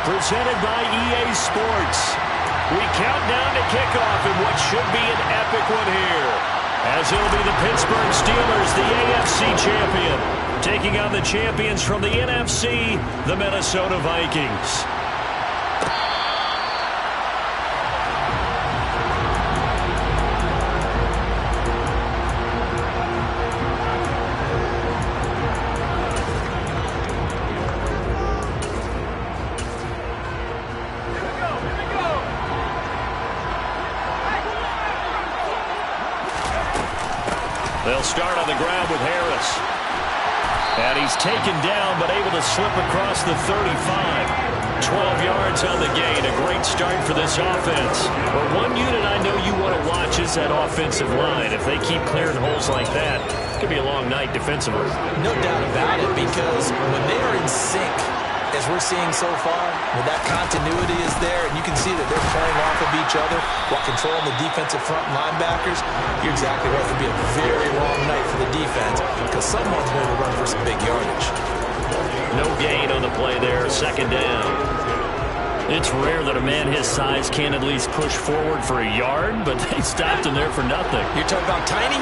presented by EA Sports. We count down to kickoff in what should be an epic one here, as it'll be the Pittsburgh Steelers, the AFC champion, taking on the champions from the NFC, the Minnesota Vikings. They'll start on the ground with Harris. And he's taken down, but able to slip across the 35. 12 yards on the gain. A great start for this offense. But one unit I know you want to watch is that offensive line. If they keep clearing holes like that, it's going to be a long night defensively. No doubt about it, because when they are in sync, as we're seeing so far, when that continuity is there, and you can see that they're playing off of each other while controlling the defensive front linebackers, you're exactly right. It'll be a very long night for the defense because someone's going to run for some big yardage. No gain on the play there, second down. It's rare that a man his size can at least push forward for a yard, but they stopped him there for nothing. You're talking about tiny?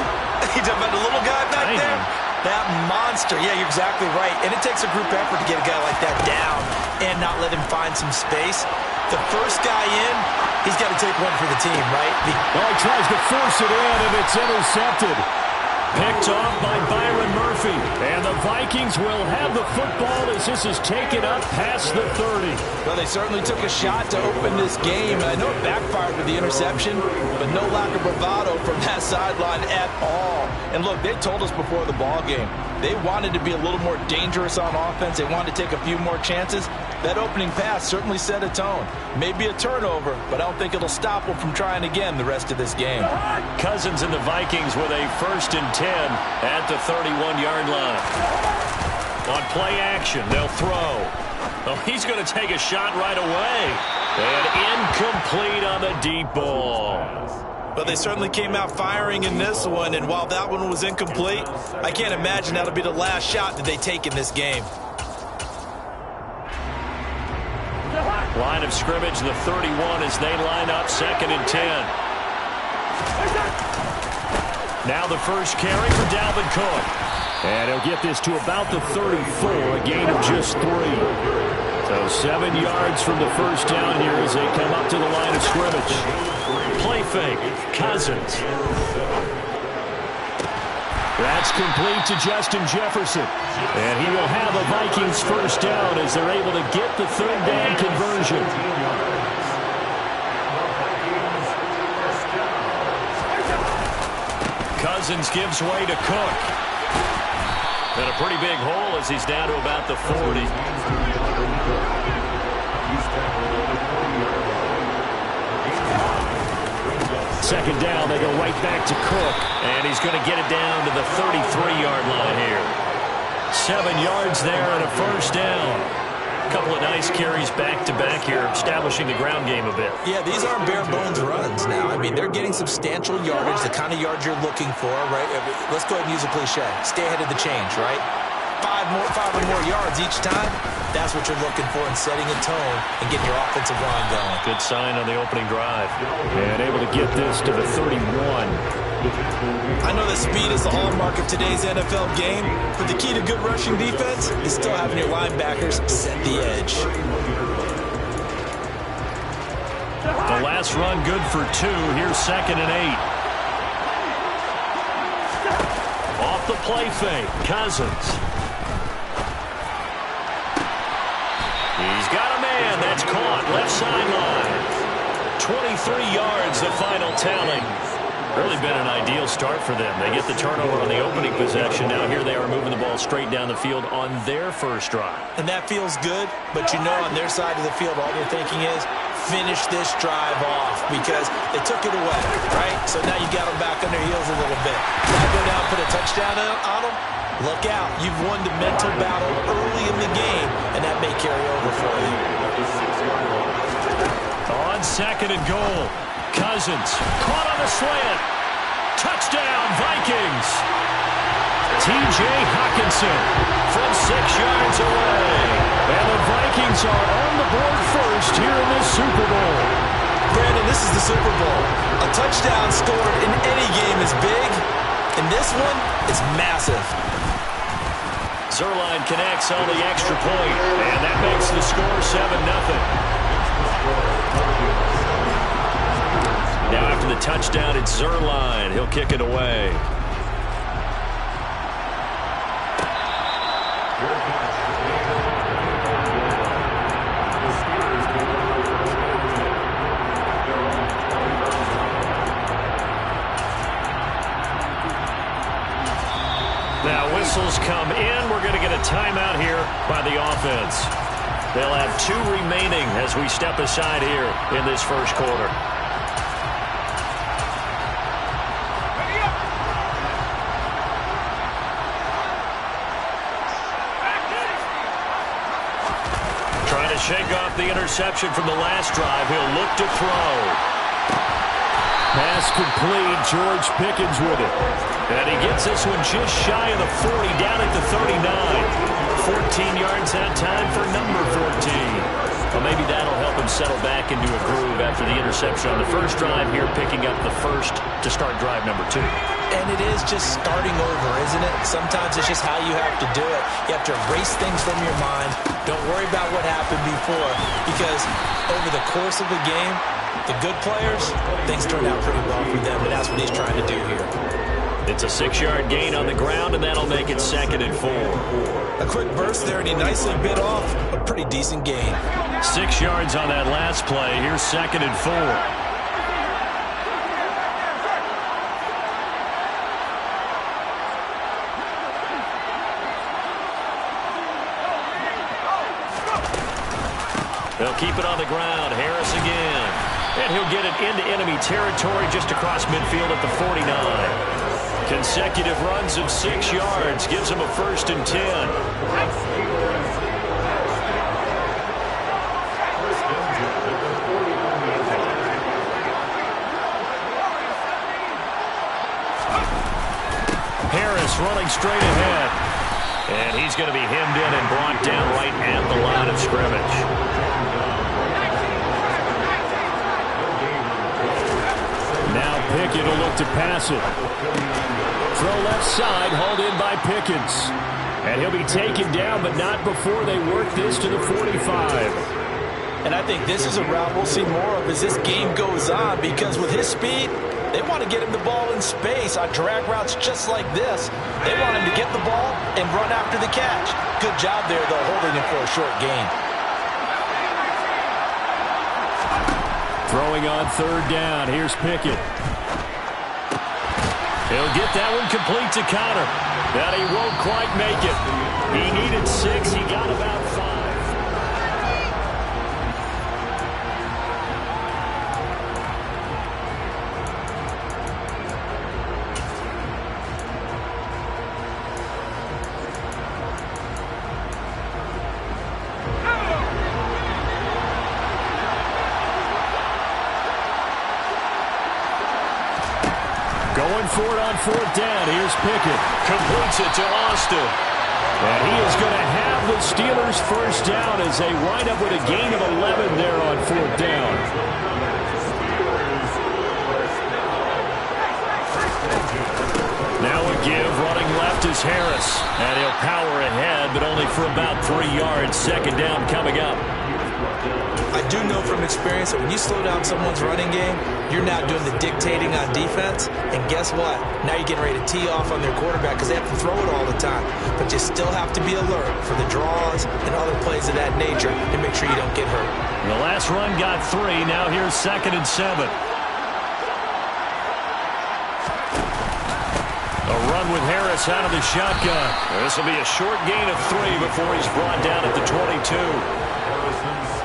You're talking about the little guy back there? That monster. Yeah, you're exactly right. And it takes a group effort to get a guy like that down and not let him find some space. The first guy in, he's got to take one for the team, right? Well, he tries to force it in, and it's intercepted. Picked off by Byron Murphy. And the Vikings will have the football as this is taken up past the 30. Well, they certainly took a shot to open this game. I know it backfired with the interception, but no lack of bravado from that sideline at all. And look, they told us before the ball game, they wanted to be a little more dangerous on offense. They wanted to take a few more chances. That opening pass certainly set a tone. Maybe a turnover, but I don't think it'll stop them from trying again the rest of this game. Cousins and the Vikings with a 1st and 10 at the 31-yard line. On play action, they'll throw. Oh, he's going to take a shot right away. And incomplete on the deep ball. But they certainly came out firing in this one, and while that one was incomplete, I can't imagine that'll be the last shot that they take in this game. Line of scrimmage, the 31 as they line up 2nd and 10. Now the first carry for Dalvin Cook. And he'll get this to about the 34, a gain of just 3. So 7 yards from the first down here as they come up to the line of scrimmage. Play fake, Cousins. That's complete to Justin Jefferson. And he will have a Vikings first down as they're able to get the 3rd down conversion. Cousins gives way to Cook. And a pretty big hole as he's down to about the 40. Second down, they go right back to Cook. And he's going to get it down to the 33-yard line here. 7 yards there and a first down. A couple of nice carries back-to-back here, establishing the ground game a bit. Yeah, these aren't bare-bones runs now. I mean, they're getting substantial yardage, the kind of yards you're looking for, right? Let's go ahead and use a cliche. Stay ahead of the change, right? 5 or more yards each time. That's what you're looking for in setting a tone and getting your offensive line going. Good sign on the opening drive. And able to get this to the 31. I know that speed is the hallmark of today's NFL game, but the key to good rushing defense is still having your linebackers set the edge. The last run good for 2. Here's 2nd and 8. Off the play fake, Cousins. He's got a man. That's caught. Left sideline. 23 yards, the final tally. Really been an ideal start for them. They get the turnover on the opening possession. Now here they are moving the ball straight down the field on their first drive. And that feels good, but you know on their side of the field all they're thinking is finish this drive off because they took it away, right? So now you got them back on their heels a little bit. Now go down, put a touchdown on them. Look out. You've won the mental battle early in the game, and that may carry over for you. On 2nd and goal. Cousins caught on the slant. Touchdown, Vikings. T.J. Hockenson from 6 yards away. And the Vikings are on the board first here in the Super Bowl. Brandon, this is the Super Bowl. A touchdown scored in any game is big. In this one, it's massive. Zerline connects on the extra point, and that makes the score 7-0. Now after the touchdown, it's Zerline. He'll kick it away. Now whistles come in. We're going to get a timeout here by the offense. They'll have 2 remaining as we step aside here in this first quarter. Trying to shake off the interception from the last drive. He'll look to throw. Pass complete. George Pickens with it. And he gets this one just shy of the 40, down at the 39. 14 yards that time for number 14. Well, maybe that'll help him settle back into a groove after the interception on the first drive here, picking up the first to start drive number 2. And it is just starting over, isn't it? Sometimes it's just how you have to do it. You have to erase things from your mind. Don't worry about what happened before, because over the course of the game, the good players, things turned out pretty well for them, and that's what he's trying to do here. It's a 6-yard gain on the ground, and that'll make it 2nd and 4. A quick burst there, and he nicely bit off a pretty decent gain. 6 yards on that last play. Here's 2nd and 4. They'll keep it on the ground. Harris again. And he'll get it into enemy territory just across midfield at the 49. Consecutive runs of 6 yards gives him a 1st and 10. Harris running straight ahead. And he's going to be hemmed in and brought down right at the line of scrimmage. Now Pickett will look to pass it. Throw left side, hauled in by Pickens. And he'll be taken down, but not before they work this to the 45. And I think this is a route we'll see more of as this game goes on, because with his speed, they want to get him the ball in space on drag routes just like this. They want him to get the ball and run after the catch. Good job there, though, holding him for a short gain. Throwing on 3rd down. Here's Pickett. He'll get that one complete to Connor. But he won't quite make it. He needed 6. He got about 5. Going for it on 4th down. Here's Pickett. Completes it to Austin. And he is going to have the Steelers' 1st down as they wind up with a gain of 11 there on 4th down. Now a give. Running left is Harris. And he'll power ahead, but only for about 3 yards. 2nd down coming up. I do know from experience that when you slow down someone's running game, you're now doing the dictating on defense. And guess what? Now you're getting ready to tee off on their quarterback because they have to throw it all the time. But you still have to be alert for the draws and other plays of that nature to make sure you don't get hurt. The last run got 3. Now here's 2nd and 7. A run with Harris out of the shotgun. This will be a short gain of 3 before he's brought down at the 22.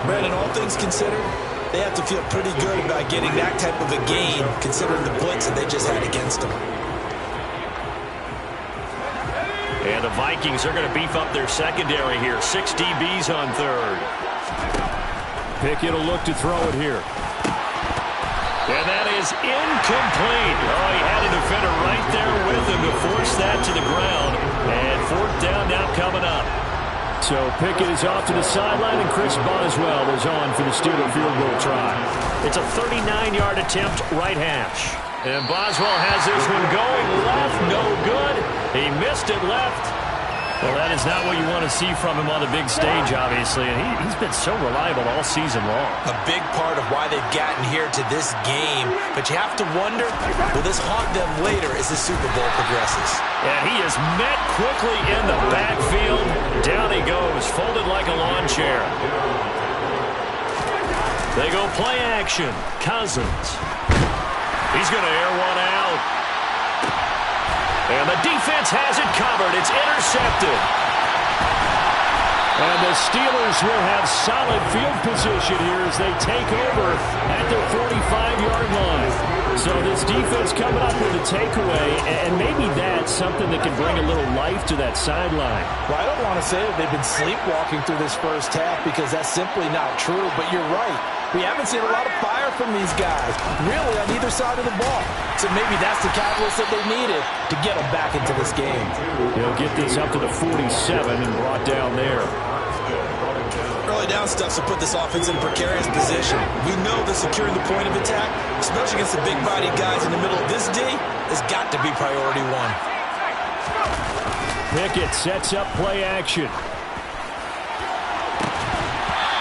Brandon, all things considered, they have to feel pretty good about getting that type of a gain, considering the blitz that they just had against them. And the Vikings are going to beef up their secondary here. 6 DBs on 3rd. Pickett will look to throw it here. And that is incomplete. Oh, he had a defender right there with him to force that to the ground. And 4th down now coming up. So Pickett is off to the sideline, and Chris Boswell is on for the Steeler field goal try. It's a 39-yard attempt, right hash. And Boswell has this one going left, no good. He missed it left. Well, that is not what you want to see from him on the big stage, obviously. And he's been so reliable all season long. A big part of why they've gotten here to this game. But you have to wonder, will this haunt them later as the Super Bowl progresses? And he is met quickly in the backfield. Down he goes, folded like a lawn chair. They go play action. Cousins. He's going to air one out. And the defense has it covered. It's intercepted. And the Steelers will have solid field position here as they take over at their 45-yard line. So this defense coming up with a takeaway, and maybe that's something that can bring a little life to that sideline. Well, I don't want to say that they've been sleepwalking through this first half because that's simply not true, but you're right. We haven't seen a lot of fire from these guys, really, on either side of the ball. So maybe that's the catalyst that they needed to get them back into this game. He'll get this up to the 47 and brought down there. Early down stuff to put this offense in a precarious position. We know that securing the point of attack, especially against the big-bodied guys in the middle of this D, has got to be priority one. Pickett sets up play action.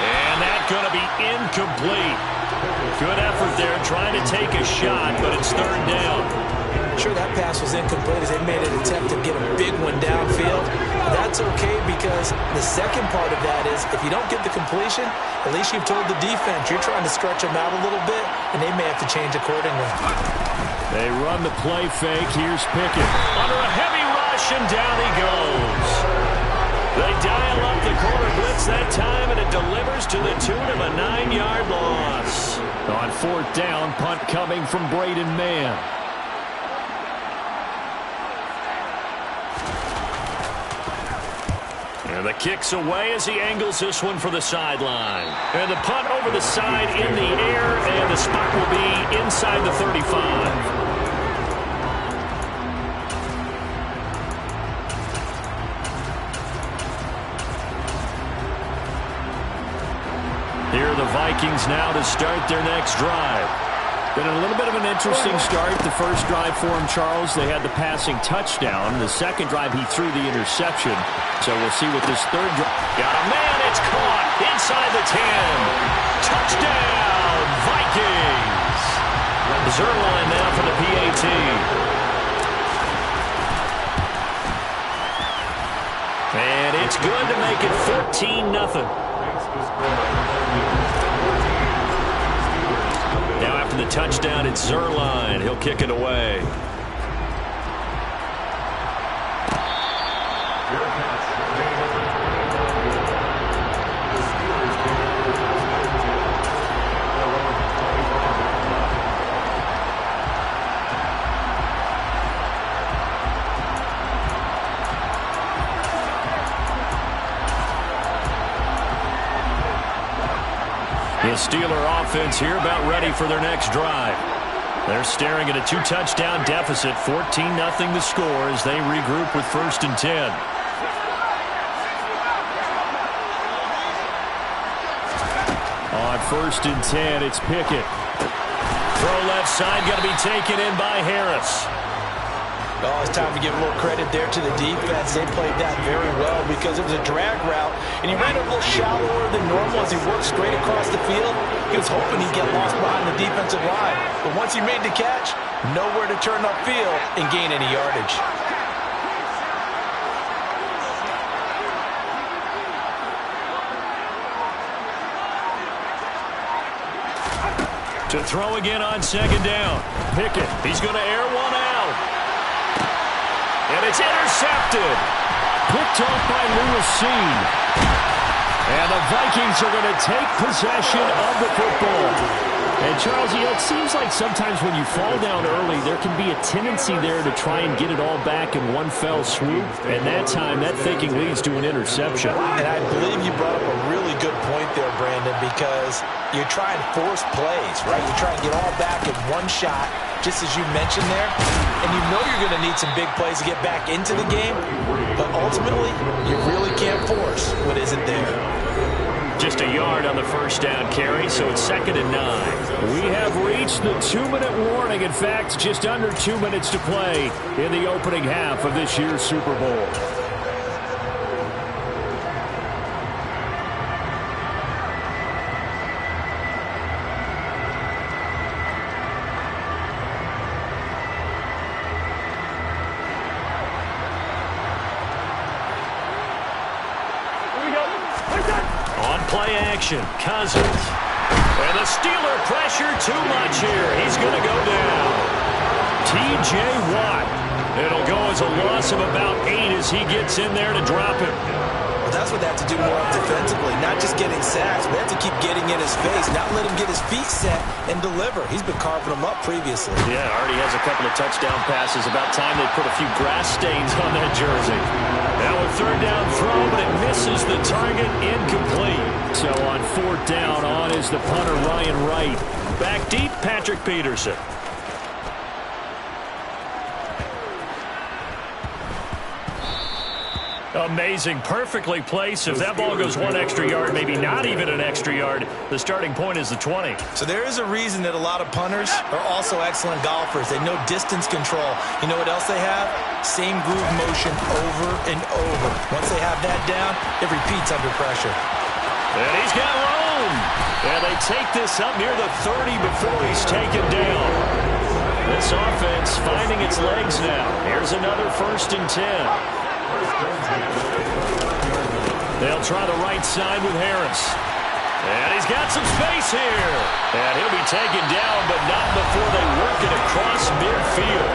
And that's going to be incomplete. Good effort there trying to take a shot, but it's third down. Sure, that pass was incomplete as they made an attempt to get a big one downfield. That's okay because the second part of that is if you don't get the completion, at least you've told the defense you're trying to stretch them out a little bit, and they may have to change accordingly. They run the play fake. Here's Pickett. Under a heavy rush, and down he goes. They dial up the corner blitz that time, and it delivers to the tune of a 9-yard loss. On fourth down, punt coming from Braden Mann. And the kick's away as he angles this one for the sideline. And the punt over the side in the air, and the spot will be inside the 35. Here are the Vikings now to start their next drive. Been a little bit of an interesting start. The first drive for him, Charles, they had the passing touchdown. The second drive, he threw the interception. So we'll see what this third drive. Got a man, it's caught inside the 10. Touchdown, Vikings. Zerline now for the PAT. And it's good to make it 14-0. Now after the touchdown, it's Zerline. He'll kick it away. The Steeler offense here about ready for their next drive. They're staring at a 2-touchdown deficit, 14-0 the score as they regroup with 1st and 10. On 1st and 10, it's Pickett. Throw left side, going to be taken in by Harris. Oh, it's time to give a little credit there to the defense. They played that very well because it was a drag route, and he ran a little shallower than normal as he worked straight across the field. He was hoping he'd get lost behind the defensive line, but once he made the catch, nowhere to turn upfield and gain any yardage. To throw again on 2nd down. Pickett, he's going to air one out. And it's intercepted. Picked off by Lewis Seen. And the Vikings are going to take possession of the football. And Charles, it seems like sometimes when you fall down early, there can be a tendency there to try and get it all back in one fell swoop. And that time, that thinking leads to an interception. And I believe you brought up a really good point there, Brandon, because you're trying to force plays, right? You try and get all back in one shot, just as you mentioned there. And you know you're going to need some big plays to get back into the game. But ultimately, you really can't force what isn't there. Just a yard on the first down carry, so it's 2nd and 9. We have reached the 2-minute warning. In fact, just under 2 minutes to play in the opening half of this year's Super Bowl. Play action, Cousins. And the Steeler pressure too much here. He's going to go down. T.J. Watt. It'll go as a loss of about 8 as he gets in there to drop him. Well, that's what they have to do more defensively. Not just getting sacks, but they have to keep getting in his face. Not let him get his feet set and deliver. He's been carving them up previously. Yeah, already has a couple of touchdown passes. About time they put a few grass stains on that jersey. Now a 3rd down throw, but it misses the target, incomplete. So on 4th down, on is the punter Ryan Wright. Back deep, Patrick Peterson. Amazing, perfectly placed. If that ball goes 1 extra yard, maybe not even an extra yard, the starting point is the 20. So there is a reason that a lot of punters are also excellent golfers. They know distance control. You know what else they have? Same groove motion over and over. Once they have that down, it repeats under pressure. And he's got room. And they take this up near the 30 before he's taken down. This offense finding its legs now. Here's another 1st and 10. They'll try the right side with Harris. And he's got some space here. And he'll be taken down, but not before they work it across midfield.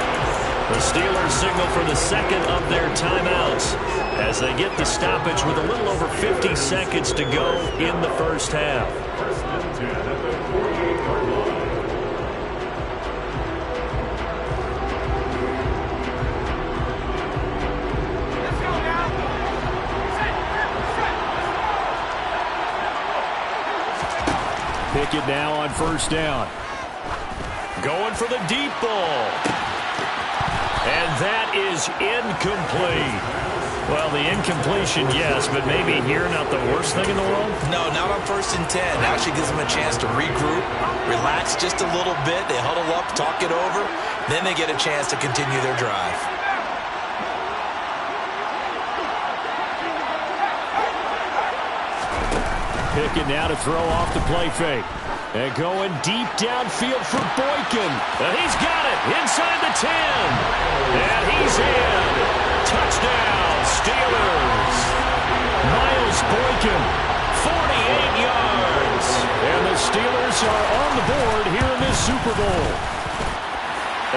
The Steelers signal for the 2nd of their timeouts as they get the stoppage with a little over 50 seconds to go in the first half. Pickett now on 1st down. Going for the deep ball. And that is incomplete. Well, the incompletion, yes, but maybe here not the worst thing in the world? No, not on 1st and 10. Actually gives them a chance to regroup, relax just a little bit. They huddle up, talk it over. Then they get a chance to continue their drive. Pickett now to throw off the play fake. And going deep downfield for Boykin. And he's got it inside the 10. And he's in. Touchdown, Steelers. Miles Boykin, 48 yards. And the Steelers are on the board here in this Super Bowl.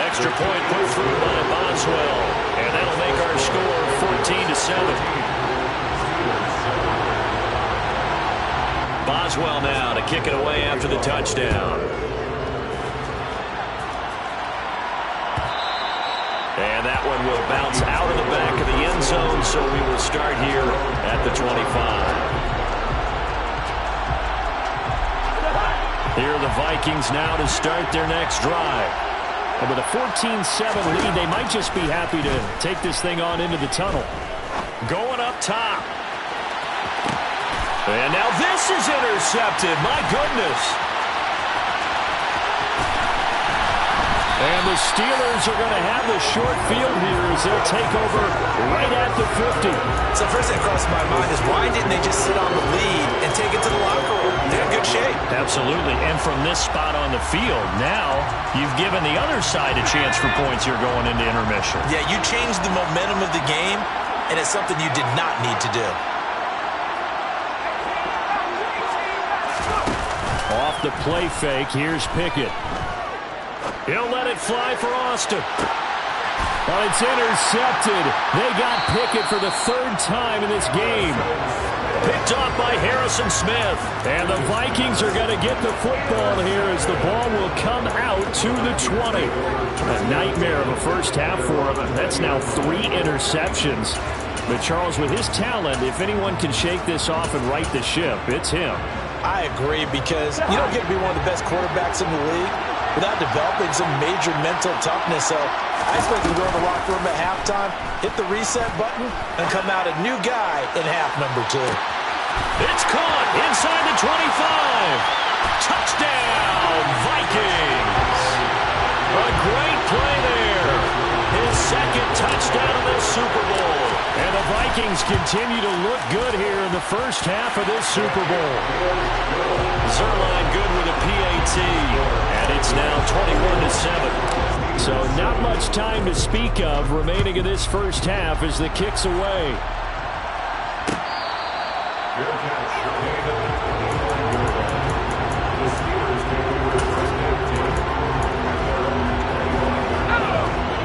Extra point put through by Boswell. And that'll make our score 14-7. Boswell now to kick it away after the touchdown. And that one will bounce out of the back of the end zone, so we will start here at the 25. Here are the Vikings now to start their next drive. And with a 14-7 lead, they might just be happy to take this thing on into the tunnel. Going up top. And now this is intercepted. My goodness. And the Steelers are going to have the short field here as they'll take over right at the 50. So first thing that crossed my mind is why didn't they just sit on the lead and take it to the locker room? They're in good shape. Absolutely. And from this spot on the field, now you've given the other side a chance for points here going into intermission. Yeah, you changed the momentum of the game, and it's something you did not need to do. Off the play fake, here's Pickett. He'll let it fly for Austin. But it's intercepted. They got Pickett for the 3rd time in this game. Picked off by Harrison Smith. And the Vikings are going to get the football here as the ball will come out to the 20. A nightmare of a first half for him. That's now 3 interceptions. But Charles, with his talent, if anyone can shake this off and right the ship, it's him. I agree, because you don't get to be one of the best quarterbacks in the league without developing some major mental toughness. So I expect him to go in the locker room at halftime, hit the reset button, and come out a new guy in half number 2. It's caught inside the 25. Touchdown, Vikings. A great play there. His second touchdown of this Super Bowl. And the Vikings continue to look good here in the first half of this Super Bowl. Zerline good with a PAT. And it's now 21-7. So not much time to speak of remaining in this first half as the kick's away.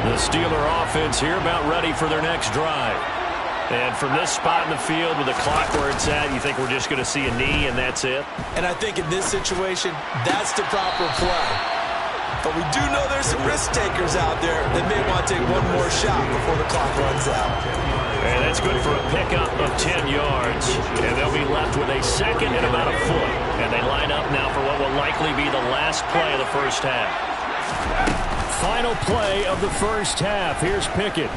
The Steeler offense here about ready for their next drive. And from this spot in the field with the clock where it's at, you think we're just going to see a knee and that's it? And I think in this situation, that's the proper play. But we do know there's some risk takers out there that may want to take one more shot before the clock runs out. And that's good for a pickup of 10 yards. And they'll be left with a second and about a foot. And they line up now for what will likely be the last play of the first half. Final play of the first half. Here's Pickett.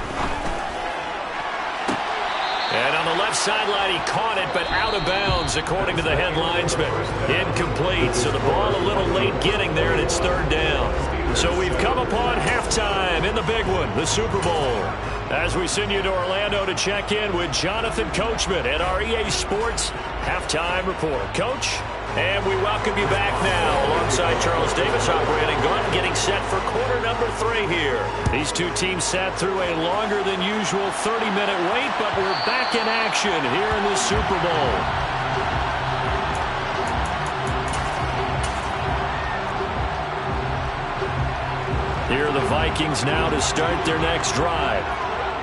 And on the left sideline, he caught it, but out of bounds, according to the head linesman. Incomplete, so the ball a little late getting there, and it's third down. So we've come upon halftime in the big one, the Super Bowl. As we send you to Orlando to check in with Jonathan Coachman at our EA Sports Halftime Report. Coach? And we welcome you back now alongside Charles Davis operating gun, getting set for quarter number 3 here. These two teams sat through a longer than usual 30-minute wait, but we're back in action here in this Super Bowl. Here are the Vikings now to start their next drive.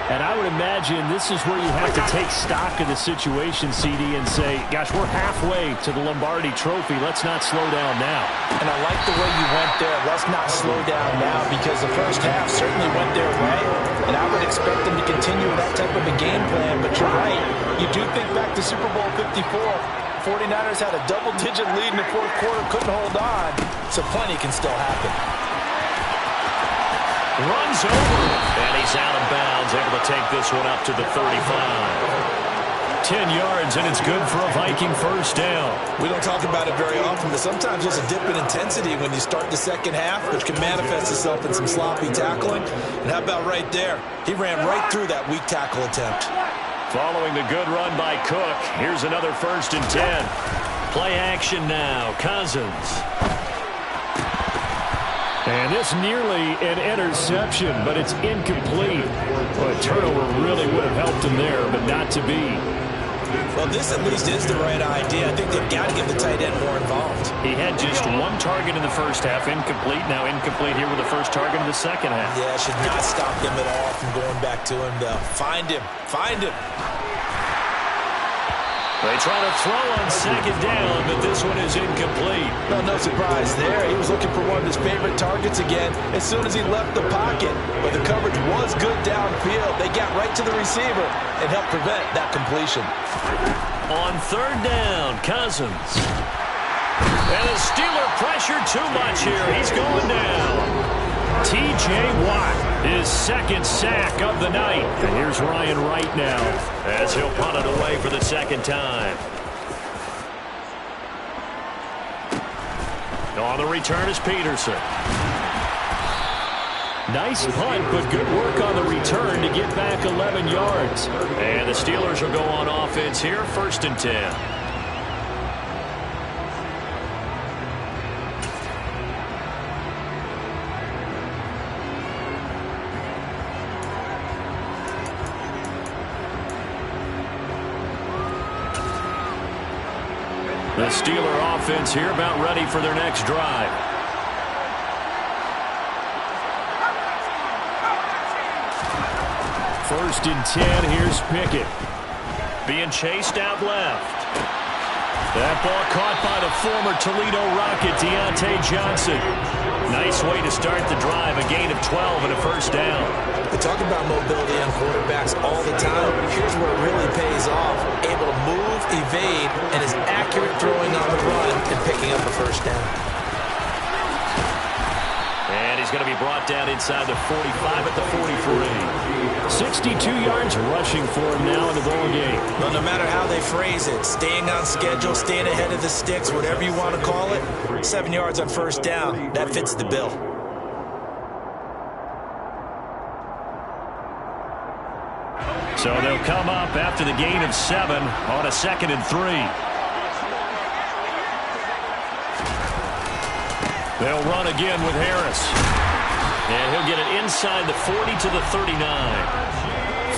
And I would imagine this is where you have to take stock of the situation, CD, and say, gosh, we're halfway to the Lombardi Trophy. Let's not slow down now. And I like the way you went there. Let's not slow down now, because the first half certainly went their way. And I would expect them to continue with that type of a game plan. But you're right. You do think back to Super Bowl 54. 49ers had a double-digit lead in the fourth quarter, couldn't hold on. So plenty can still happen. Runs over, and he's out of bounds, able to take this one up to the 35. 10 yards, and it's good for a Viking first down. We don't talk about it very often, but sometimes there's a dip in intensity when you start the second half, which can manifest itself in some sloppy tackling. And how about right there? He ran right through that weak tackle attempt. Following the good run by Cook, here's another 1st and 10. Play action now, Cousins. And this nearly an interception, but it's incomplete. Well, a turnover really would have helped him there, but not to be. Well, this at least is the right idea. I think they've got to get the tight end more involved. He had just one target in the first half, incomplete. Now incomplete here with the first target in the second half. Yeah, it should not stop them at all from going back to him, though. Find him. Find him. They try to throw on second down, but this one is incomplete. No surprise there. He was looking for one of his favorite targets again as soon as he left the pocket. But the coverage was good downfield. They got right to the receiver and helped prevent that completion. On third down, Cousins. And the Steeler pressure too much here. He's going down. T.J. Watt, his second sack of the night. And here's Ryan Wright now as he'll punt it away for the second time. On the return is Peterson. Nice punt, but good work on the return to get back 11 yards. And the Steelers will go on offense here, 1st and 10. The Steeler offense here about ready for their next drive. First and 10, here's Pickett. Being chased out left. That ball caught by the former Toledo Rocket, Deontay Johnson. Nice way to start the drive, a gain of 12 and a first down. We talk about mobility on quarterbacks all the time. Here's where it really pays off. Able to move, evade, and is accurate throwing on the run and picking up a first down. he's going to be brought down inside the 45 at the 43. 62 yards rushing for him now in the ball game. Well, no matter how they phrase it, staying on schedule, staying ahead of the sticks, whatever you want to call it, 7 yards on first down, that fits the bill. So they'll come up after the gain of 7 on a 2nd and 3. They'll run again with Harris. And he'll get it inside the 40 to the 39.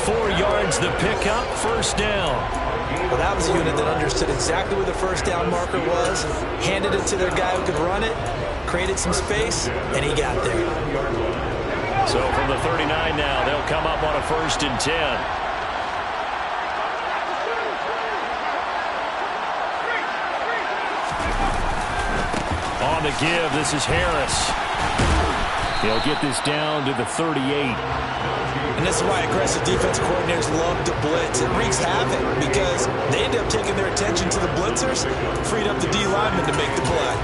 4 yards the pickup, first down. Well, that was a unit that understood exactly where the first down marker was, handed it to their guy who could run it, created some space, and he got there. So from the 39 now, they'll come up on a 1st and 10. On the give, this is Harris. He'll get this down to the 38. And this is why aggressive defensive coordinators love to blitz. It wreaks havoc because they end up taking their attention to the blitzers, freed up the D lineman to make the play.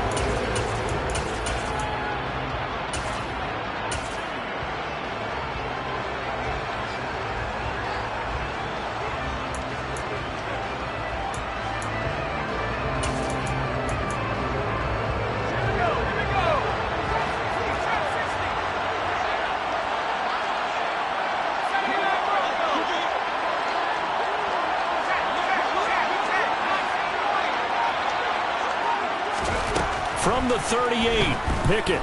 From the 38, Pickett.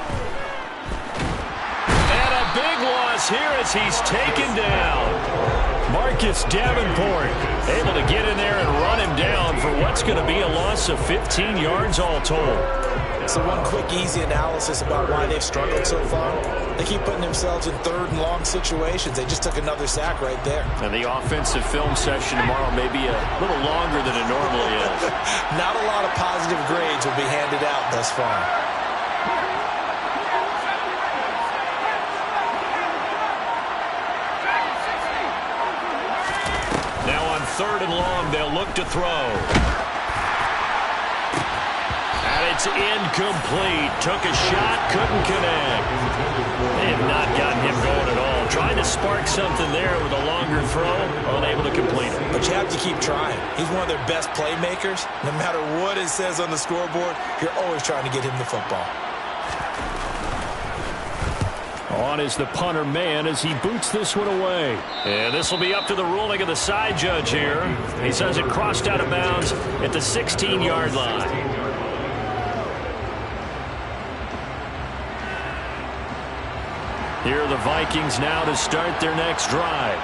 And a big loss here as he's taken down. Marcus Davenport able to get in there and run him down for what's going to be a loss of 15 yards all told. So one quick, easy analysis about why they've struggled so far. They keep putting themselves in 3rd and long situations. They just took another sack right there. And the offensive film session tomorrow may be a little longer than it normally is. Not a lot of positive grades will be handed out thus far. Now on 3rd and long, they'll look to throw. It's incomplete. Took a shot, couldn't connect. They have not gotten him going at all. Trying to spark something there with a longer throw, unable to complete it. But you have to keep trying. He's one of their best playmakers. No matter what it says on the scoreboard, you're always trying to get him the football. On is the punter man as he boots this one away. And this will be up to the ruling of the side judge here. He says it crossed out of bounds at the 16-yard line. Here are the Vikings now to start their next drive.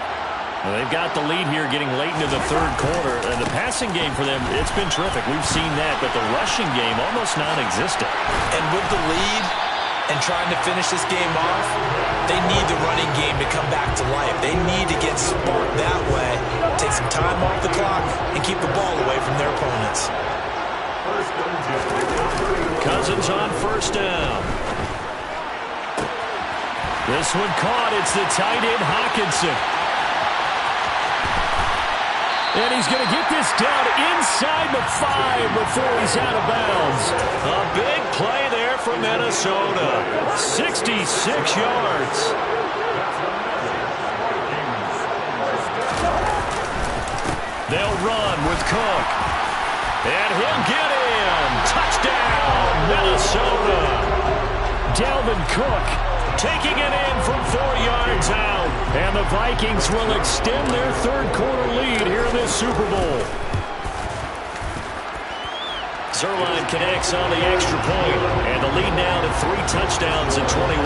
Well, they've got the lead here getting late into the 3rd quarter. And the passing game for them, it's been terrific. We've seen that, but the rushing game almost non-existent. And with the lead and trying to finish this game off, they need the running game to come back to life. They need to get sparked that way, take some time off the clock, and keep the ball away from their opponents. Cousins on 1st down. This one caught. It's the tight end, Hawkinson. And he's going to get this down inside the 5 before he's out of bounds. A big play there for Minnesota. 66 yards. They'll run with Cook. And he'll get in. Touchdown, Minnesota. Dalvin Cook taking it in from 4 yards out. And the Vikings will extend their 3rd quarter lead here in this Super Bowl. Zerline connects on the extra point, and the lead now to 3 touchdowns in 21.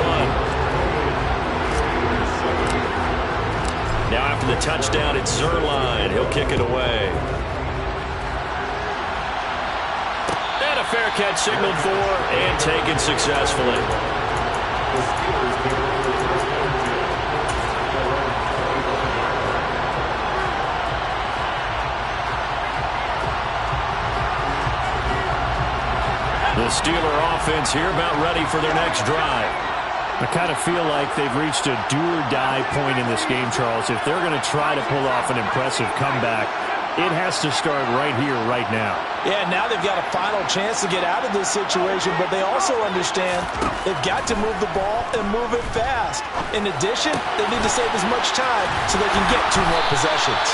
Now after the touchdown, it's Zerline. He'll kick it away. And a fair catch signaled for and taken successfully. The Steeler offense here about ready for their next drive. I kind of feel like they've reached a do-or-die point in this game, Charles. If they're going to try to pull off an impressive comeback, It has to start right here, right now. Yeah, now they've got a final chance to get out of this situation, but they also understand they've got to move the ball and move it fast. In addition, they need to save as much time so they can get 2 more possessions.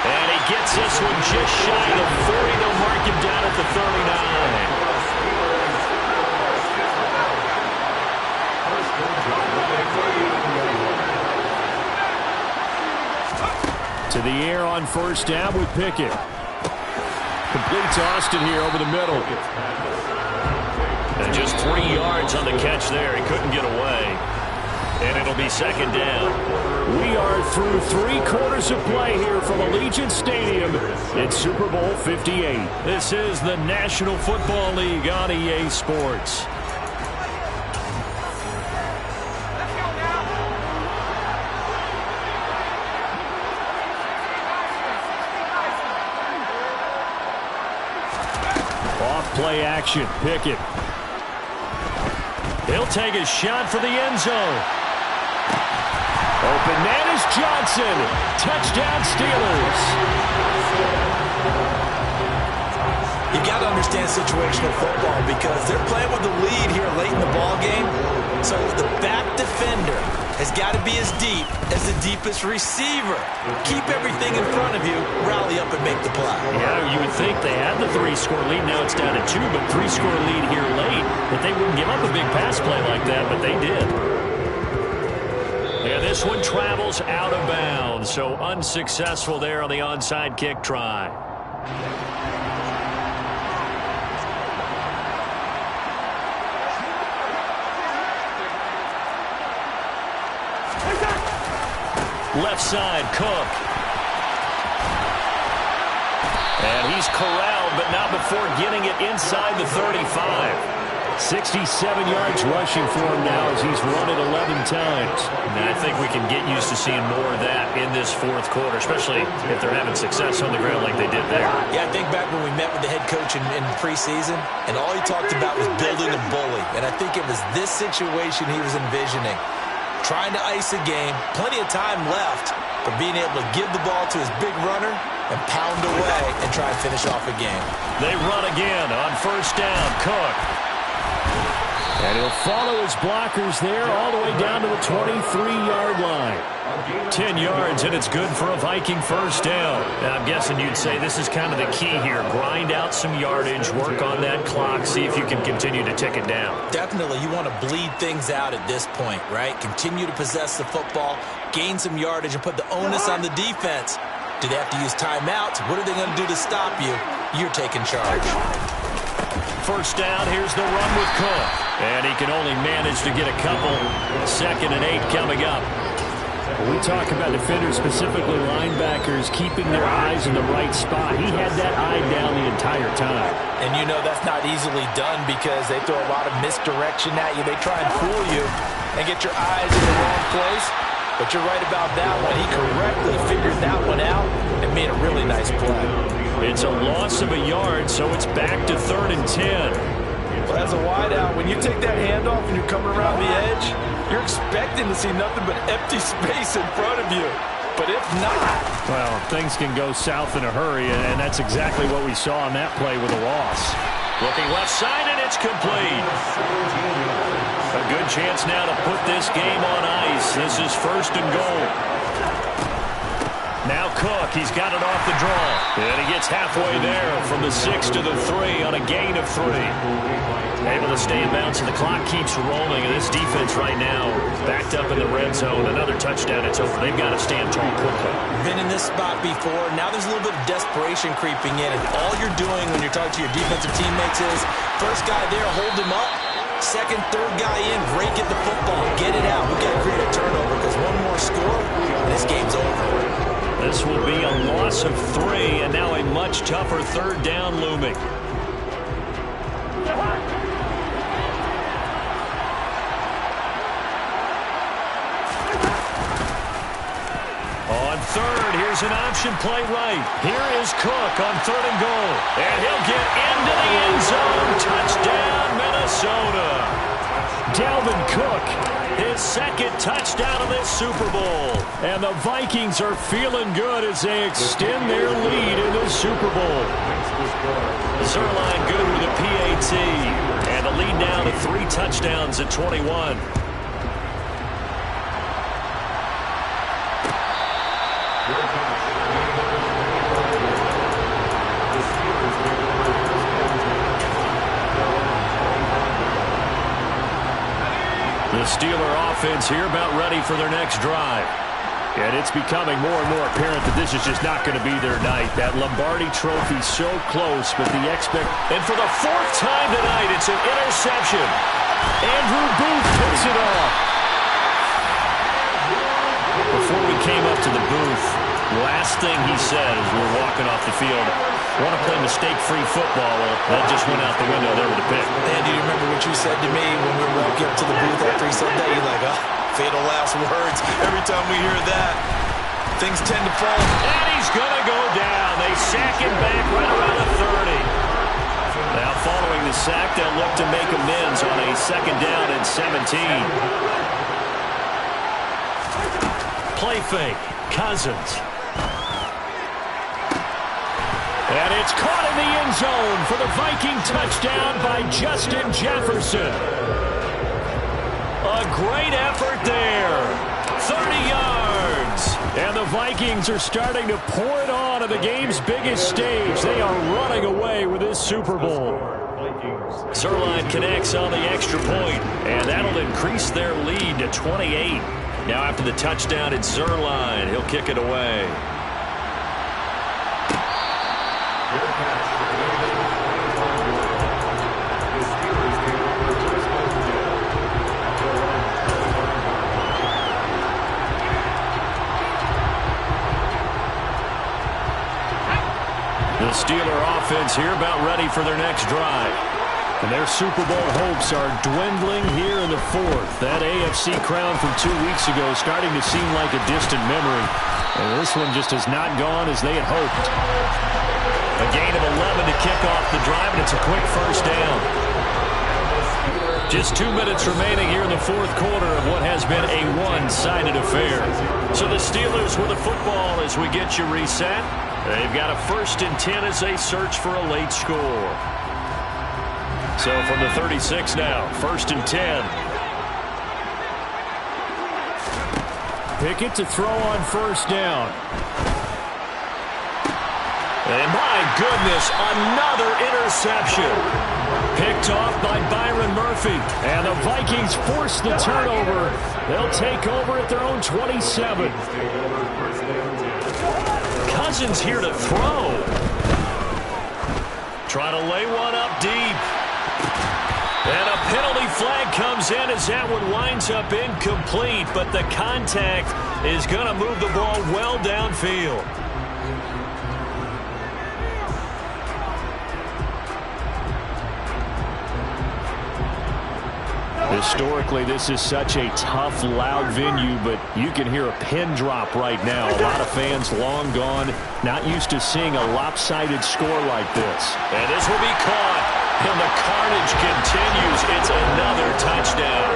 And he gets this one just shy of 40. They'll mark him down at the 39. To the air on first down with Pickett. Completes Austin here over the middle. And just 3 yards on the catch there. He couldn't get away. And it'll be second down. We are through 3 quarters of play here from Allegiant Stadium. It's Super Bowl 58. This is the National Football League on EA Sports. Play action. Pickett. He'll take a shot for the end zone. Open man is Johnson. Touchdown Steelers. You got to understand situational football because they're playing with the lead here late in the ball game. So the back defender has got to be as deep as the deepest receiver. Keep everything in front of you, rally up and make the play. Yeah, you would think they had the 3-score lead. Now it's down to 2, but 3-score lead here late. That they wouldn't give up a big pass play like that, but they did. Yeah, this one travels out of bounds, so unsuccessful there on the onside kick try. Left side, Cook. And he's corralled, but not before getting it inside the 35. 67 yards rushing for him now as he's run it 11 times. And I think we can get used to seeing more of that in this 4th quarter, especially if they're having success on the ground like they did there. Yeah, I think back when we met with the head coach in preseason, and all he talked about was building a bully. And I think it was this situation he was envisioning. Trying to ice a game, plenty of time left, but being able to give the ball to his big runner and pound away and try and finish off a game. They run again on first down. Cook. And he'll follow his blockers there all the way down to the 23-yard line. 10 yards, and it's good for a Viking first down. Now, I'm guessing you'd say this is kind of the key here. Grind out some yardage, work on that clock, see if you can continue to tick it down. Definitely. You want to bleed things out at this point, right? Continue to possess the football, gain some yardage, and put the onus on the defense. Do they have to use timeouts? What are they going to do to stop you? You're taking charge. First down, here's the run with Cook. And he can only manage to get a couple. 2nd and 8 coming up. When we talk about defenders, specifically linebackers, keeping their eyes in the right spot. He had that eye down the entire time. And you know that's not easily done because they throw a lot of misdirection at you. They try and fool you and get your eyes in the wrong place. But you're right about that one. He correctly figured that one out and made a really nice play. It's a loss of a yard, so it's back to 3rd and 10. Well, as a wideout, when you take that handoff and you're coming around the edge, you're expecting to see nothing but empty space in front of you. But if not... Well, things can go south in a hurry, and that's exactly what we saw on that play with a loss. Looking left side, and it's complete. A good chance now to put this game on ice. This is 1st and goal. Now Cook, he's got it off the draw. And he gets halfway there from the 6 to the 3 on a gain of 3. Able to stay in bounds, and the clock keeps rolling. And this defense right now backed up in the red zone. Another touchdown, it's over. They've got to stand tall quickly. Been in this spot before. Now there's a little bit of desperation creeping in. And all you're doing when you're talking to your defensive teammates is, first guy there, hold him up. Second, third guy in, break at the football. Get it out. We've got to create a turnover because one more score, and this game's over. This will be a loss of 3, and now a much tougher 3rd down looming. On 3rd, here's an option play right. Here is Cook on 3rd and goal. And he'll get into the end zone. Touchdown, Minnesota. Dalvin Cook, his 2nd touchdown of this Super Bowl. And the Vikings are feeling good as they extend their lead in the Super Bowl. Zuerlein good with a PAT. And the lead now to 3 touchdowns at 21. The Steeler offense here about ready for their next drive. And it's becoming more and more apparent that this is just not going to be their night. That Lombardi trophy so close, but the And for the 4th time tonight, it's an interception. Andrew Booth picks it off. Before we came up to the booth, last thing he said as we were walking off the field, want to play mistake-free football. Well, that just went out the window there with the pick. And do you remember what you said to me when we were walking up to the booth after he said that? You're like, oh, fatal last words. Every time we hear that, things tend to fall. And he's going to go down. They sack him back right around the 30. Now following the sack, they'll look to make amends on a 2nd down and 17. Play fake. Cousins. And it's caught in the end zone for the Viking touchdown by Justin Jefferson. A great effort there. 30 yards. And the Vikings are starting to pour it on at the game's biggest stage. They are running away with this Super Bowl. Zuerlein connects on the extra point, and that'll increase their lead to 28. Now after the touchdown, it's Zuerlein. He'll kick it away. The Steeler offense here about ready for their next drive. And their Super Bowl hopes are dwindling here in the 4th. That AFC crown from 2 weeks ago is starting to seem like a distant memory. And this one just has not gone as they had hoped. A gain of 11 to kick off the drive, and it's a quick 1st down. Just 2 minutes remaining here in the 4th quarter of what has been a one-sided affair. So the Steelers with the football as we get you reset. They've got a 1st and 10 as they search for a late score. So from the 36 now, 1st and 10. Pickett to throw on 1st down. And my goodness, another interception. Picked off by Byron Murphy. And the Vikings force the turnover. They'll take over at their own 27. Cousins here to throw. Try to lay one up deep. And a penalty flag comes in as that one winds up incomplete. But the contact is going to move the ball well downfield. Historically, this is such a tough, loud venue, but you can hear a pin drop right now. A lot of fans long gone, not used to seeing a lopsided score like this. And this will be caught, and the carnage continues. It's another touchdown.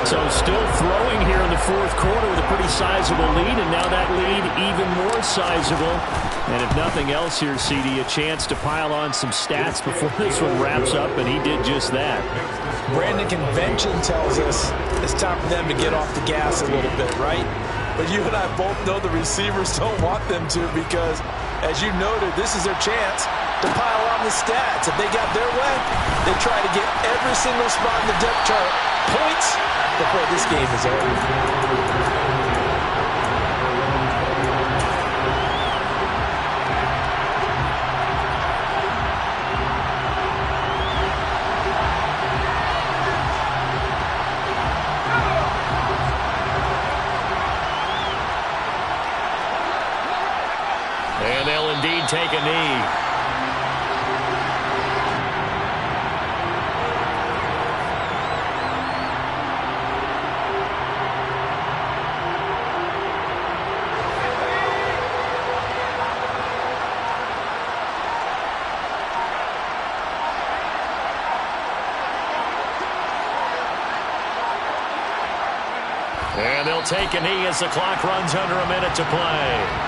So still throwing here in the 4th quarter with a pretty sizable lead, and now that lead even more sizable. And if nothing else here, CD, a chance to pile on some stats before this one wraps up, and he did just that. Brandon, convention tells us it's time for them to get off the gas a little bit, right? But you and I both know the receivers don't want them to because, as you noted, this is their chance to pile on the stats. If they got their way, they try to get every single spot in the depth chart points before this game is over. And they'll indeed take a knee. And they'll take a knee as the clock runs under a minute to play.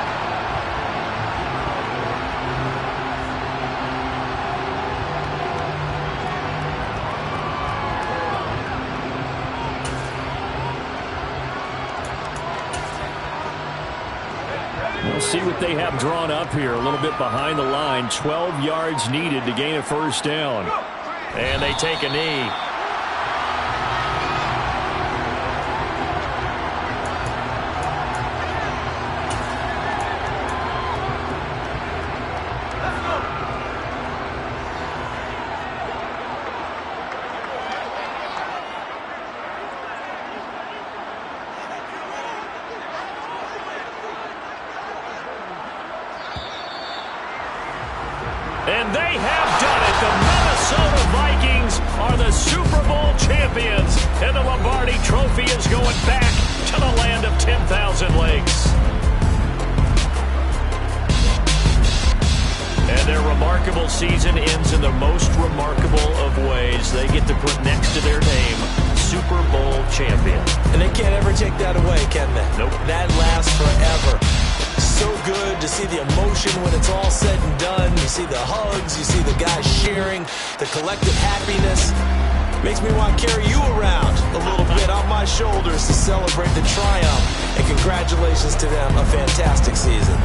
We'll see what they have drawn up here. A little bit behind the line. 12 yards needed to gain a first down. And they take a knee. And they have done it. The Minnesota Vikings are the Super Bowl champions. And the Lombardi Trophy is going back to the land of 10,000 lakes. And their remarkable season ends in the most remarkable of ways. They get to put next to their name, Super Bowl champion. And they can't ever take that away, can they? Nope. That lasts forever. So good to see the emotion when it's all said and done. You see the hugs, you see the guys cheering, the collective happiness. Makes me want to carry you around a little bit on my shoulders to celebrate the triumph. And congratulations to them, a fantastic season.